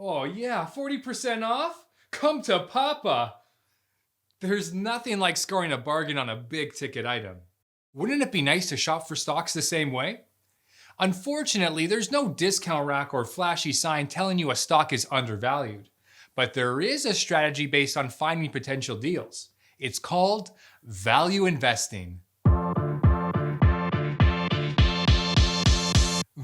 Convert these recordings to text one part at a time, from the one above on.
Oh yeah, 40% off? Come to Papa! There's nothing like scoring a bargain on a big ticket item. Wouldn't it be nice to shop for stocks the same way? Unfortunately, there's no discount rack or flashy sign telling you a stock is undervalued. But there is a strategy based on finding potential deals. It's called value investing.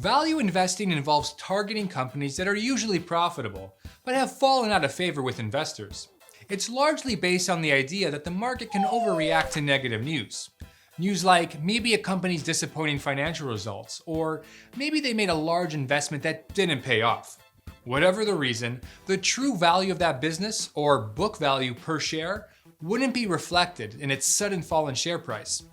Value investing involves targeting companies that are usually profitable, but have fallen out of favor with investors. It's largely based on the idea that the market can overreact to negative news. News like maybe a company's disappointing financial results, or maybe they made a large investment that didn't pay off. Whatever the reason, the true value of that business, or book value per share, wouldn't be reflected in its sudden fall in share price.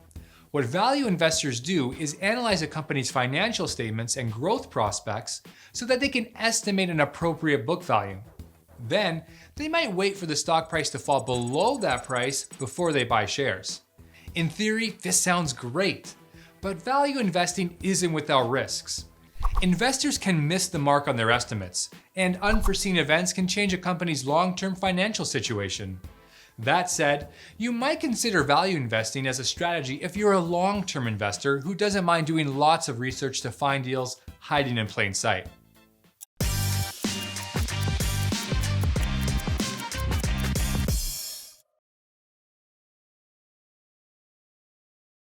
What value investors do is analyze a company's financial statements and growth prospects so that they can estimate an appropriate book value. Then, they might wait for the stock price to fall below that price before they buy shares. In theory, this sounds great, but value investing isn't without risks. Investors can miss the mark on their estimates, and unforeseen events can change a company's long-term financial situation. That said, you might consider value investing as a strategy if you're a long-term investor who doesn't mind doing lots of research to find deals hiding in plain sight.